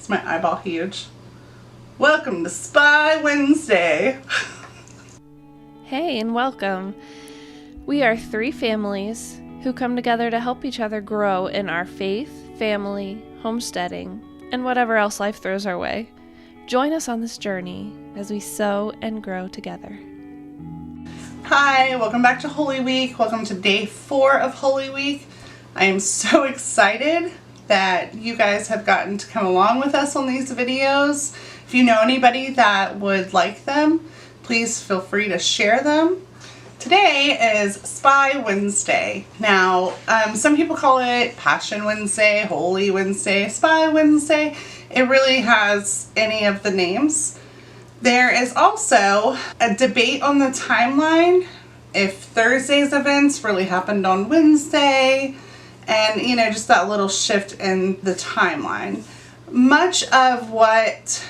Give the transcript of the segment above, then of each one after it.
Is my eyeball huge? Welcome to Spy Wednesday. Hey, and welcome. We are three families who come together to help each other grow in our faith, family, homesteading, and whatever else life throws our way. Join us on this journey as we sow and grow together. Hi, welcome back to Holy Week. Welcome to day 4 of Holy Week. I am so excited that you guys have gotten to come along with us on these videos. If you know anybody that would like them, please feel free to share them. Today is Spy Wednesday. Now, some people call it Passion Wednesday, Holy Wednesday, Spy Wednesday. It really has any of the names. There is also a debate on the timeline if Thursday's events really happened on Wednesday, and just that little shift in the timeline. Much of what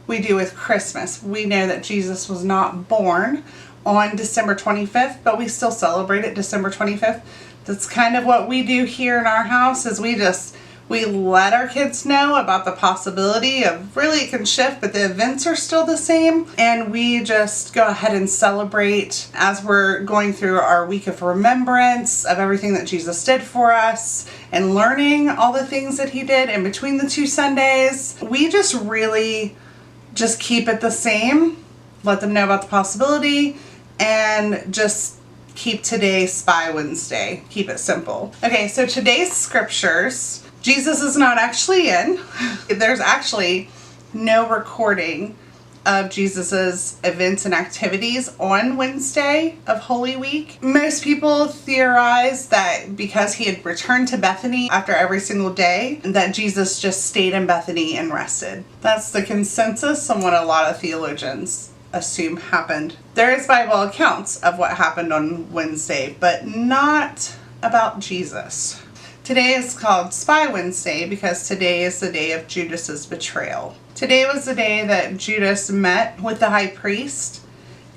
we do with Christmas, we know that Jesus was not born on December 25th, but we still celebrate it December 25th. That's kind of what we do here in our house, is we let our kids know about the possibility of really it can shift, but the events are still the same. And we just go ahead and celebrate as we're going through our week of remembrance of everything that Jesus did for us and learning all the things that he did in between the 2 Sundays. We just really just keep it the same, let them know about the possibility, and just keep today Spy Wednesday. Keep it simple. Okay, so today's scriptures, Jesus is not actually in. There's actually no recording of Jesus's events and activities on Wednesday of Holy Week. Most people theorize that because he had returned to Bethany after every single day, that Jesus just stayed in Bethany and rested. That's the consensus on what a lot of theologians assume happened. There is Bible accounts of what happened on Wednesday, but not about Jesus. Today is called Spy Wednesday because today is the day of Judas's betrayal. Today was the day that Judas met with the high priest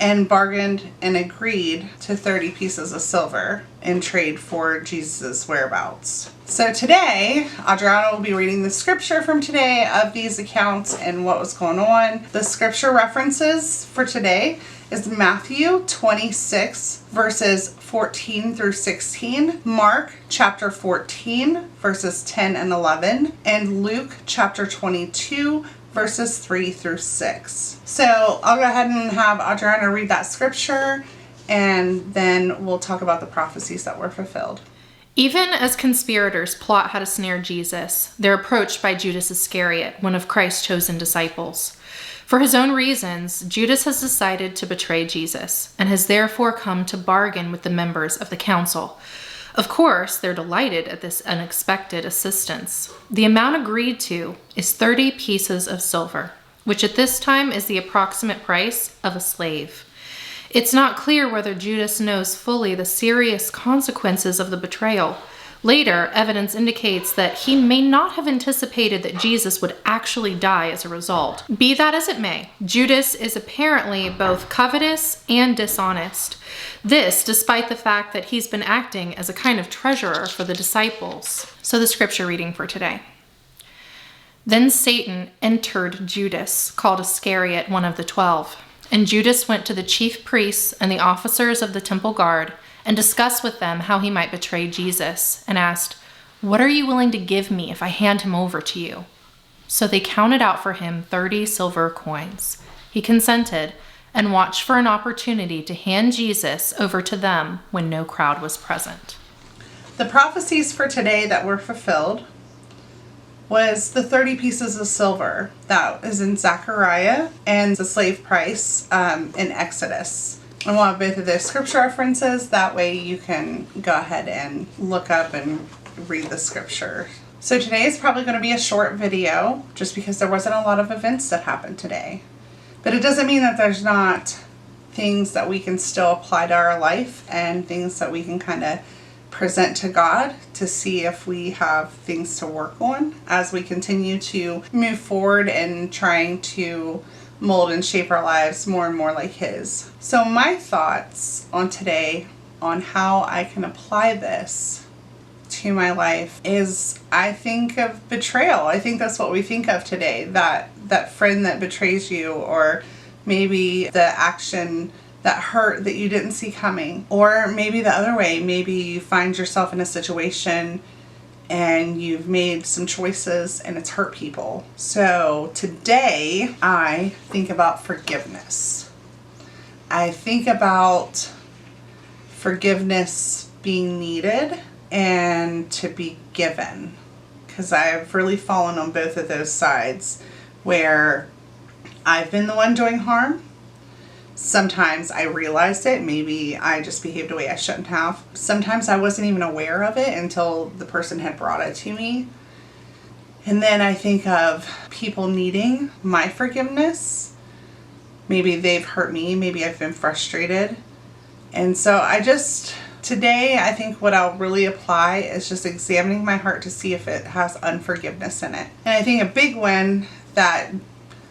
and bargained and agreed to 30 pieces of silver in trade for Jesus' whereabouts. So today, Adriana will be reading the scripture from today of these accounts and what was going on. The scripture references for today is Matthew 26 verses 14 through 16, Mark chapter 14 verses 10 and 11, and Luke chapter 22 verses 3 through 6. So I'll go ahead and have Adriana read that scripture, and then we'll talk about the prophecies that were fulfilled. Even as conspirators plot how to snare Jesus, they're approached by Judas Iscariot, one of Christ's chosen disciples. For his own reasons, Judas has decided to betray Jesus and has therefore come to bargain with the members of the council. Of course, they're delighted at this unexpected assistance. The amount agreed to is 30 pieces of silver, which at this time is the approximate price of a slave. It's not clear whether Judas knows fully the serious consequences of the betrayal. Later, evidence indicates that he may not have anticipated that Jesus would actually die as a result. Be that as it may, Judas is apparently both covetous and dishonest. This, despite the fact that he's been acting as a kind of treasurer for the disciples. So the scripture reading for today. Then Satan entered Judas, called Iscariot, one of the 12. And Judas went to the chief priests and the officers of the temple guard and discussed with them how he might betray Jesus, and asked, "What are you willing to give me if I hand him over to you?" So they counted out for him 30 silver coins. He consented and watched for an opportunity to hand Jesus over to them when no crowd was present. The prophecies for today that were fulfilled was the 30 pieces of silver that is in Zechariah and the slave price in Exodus. I want both of those scripture references. That way you can go ahead and look up and read the scripture. So today is probably going to be a short video just because there wasn't a lot of events that happened today. But it doesn't mean that there's not things that we can still apply to our life and things that we can kind of present to God to see if we have things to work on as we continue to move forward and trying to mold and shape our lives more and more like His. So my thoughts on today on how I can apply this into my life is I think of betrayal. I think that's what we think of today, that friend that betrays you, or maybe the action that hurt that you didn't see coming. Or maybe the other way, maybe you find yourself in a situation and you've made some choices and it's hurt people. So today I think about forgiveness. I think about forgiveness being needed and to be given, because I've really fallen on both of those sides where I've been the one doing harm. Sometimes I realized it. Maybe I just behaved the way I shouldn't have. Sometimes I wasn't even aware of it until the person had brought it to me. And then I think of people needing my forgiveness. Maybe they've hurt me. Maybe I've been frustrated. And so today I think what I'll really apply is just examining my heart to see if it has unforgiveness in it. And I think a big one that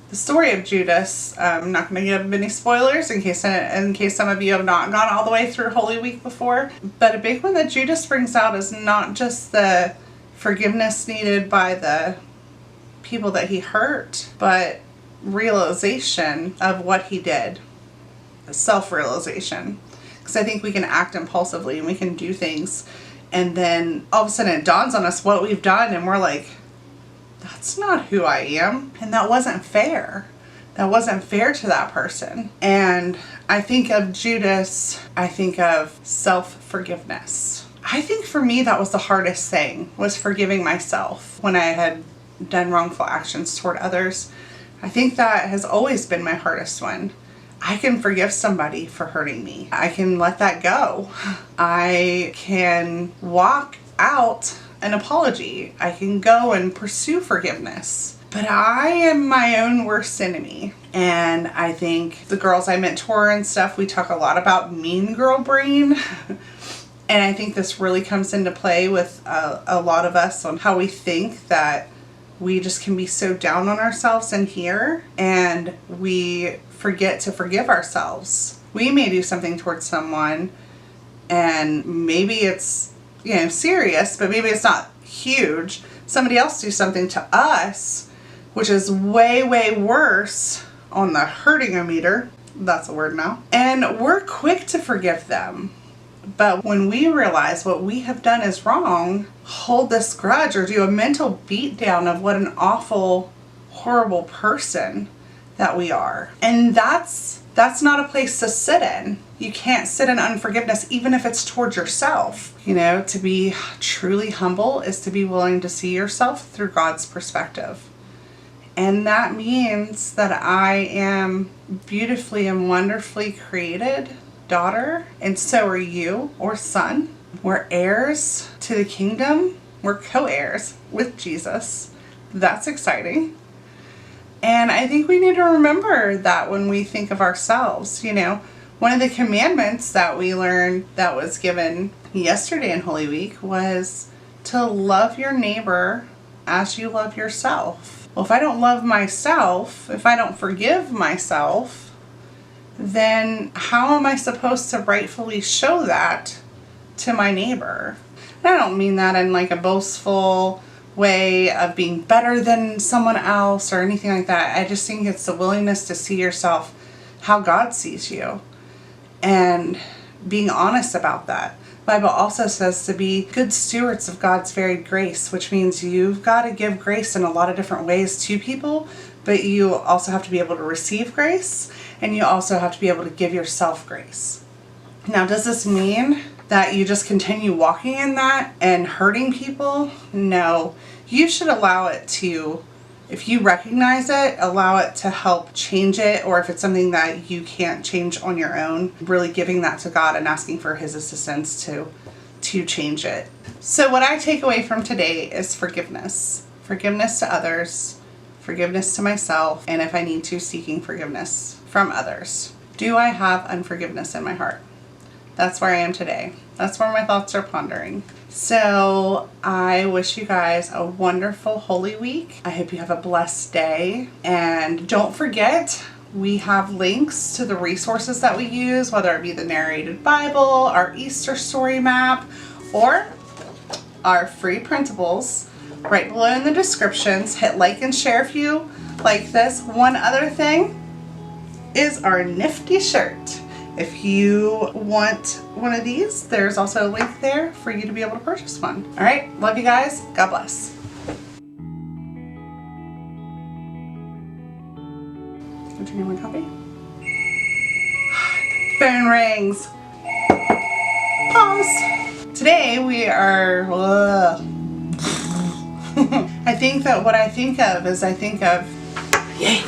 the story of Judas, I'm not going to give any spoilers in case some of you have not gone all the way through Holy Week before. But a big one that Judas brings out is not just the forgiveness needed by the people that he hurt, but realization of what he did. Self-realization. Because I think we can act impulsively and we can do things, and then all of a sudden it dawns on us what we've done, and we're like, that's not who I am. And that wasn't fair. That wasn't fair to that person. And I think of Judas, I think of self-forgiveness. I think for me that was the hardest thing, was forgiving myself when I had done wrongful actions toward others. I think that has always been my hardest one. I can forgive somebody for hurting me. I can let that go. I can walk out an apology. I can go and pursue forgiveness. But I am my own worst enemy. And I think the girls I mentor and stuff, we talk a lot about mean girl brain. And I think this really comes into play with a lot of us on how we think that we just can be so down on ourselves in here, and we forget to forgive ourselves. We may do something towards someone and maybe it's, serious, but maybe it's not huge. Somebody else do something to us, which is way, way worse on the hurting-o-meter. That's a word now. And we're quick to forgive them. But when we realize what we have done is wrong, hold this grudge or do a mental beat down of what an awful, horrible person that we are. And that's not a place to sit in. You can't sit in unforgiveness, even if it's towards yourself. To be truly humble is to be willing to see yourself through God's perspective. And that means that I am beautifully and wonderfully created daughter, and so are you, or son. We're heirs to the kingdom. We're co-heirs with Jesus. That's exciting. And I think we need to remember that when we think of ourselves. One of the commandments that we learned that was given yesterday in Holy Week was to love your neighbor as you love yourself. Well, if I don't love myself, if I don't forgive myself, then how am I supposed to rightfully show that to my neighbor? And I don't mean that in like a boastful way of being better than someone else or anything like that. I just think it's the willingness to see yourself how God sees you and being honest about that. The Bible also says to be good stewards of God's varied grace, which means you've got to give grace in a lot of different ways to people, but you also have to be able to receive grace, and you also have to be able to give yourself grace. Now, does this mean that you just continue walking in that and hurting people? No. You should allow it to, if you recognize it, allow it to help change it, or if it's something that you can't change on your own, really giving that to God and asking for His assistance to change it. So what I take away from today is forgiveness. Forgiveness to others, forgiveness to myself, and if I need to, seeking forgiveness from others. Do I have unforgiveness in my heart? That's where I am today. That's where my thoughts are pondering. So I wish you guys a wonderful Holy Week. I hope you have a blessed day. And don't forget, we have links to the resources that we use, whether it be the Narrated Bible, our Easter story map, or our free printables right below in the descriptions. Hit like and share if you like this. One other thing is our nifty shirt. If you want one of these, there's also a link there for you to be able to purchase one. All right, love you guys. God bless. Can I turn you my coffee? Phone rings. Pause. Today we are, I think that what I think of is yay.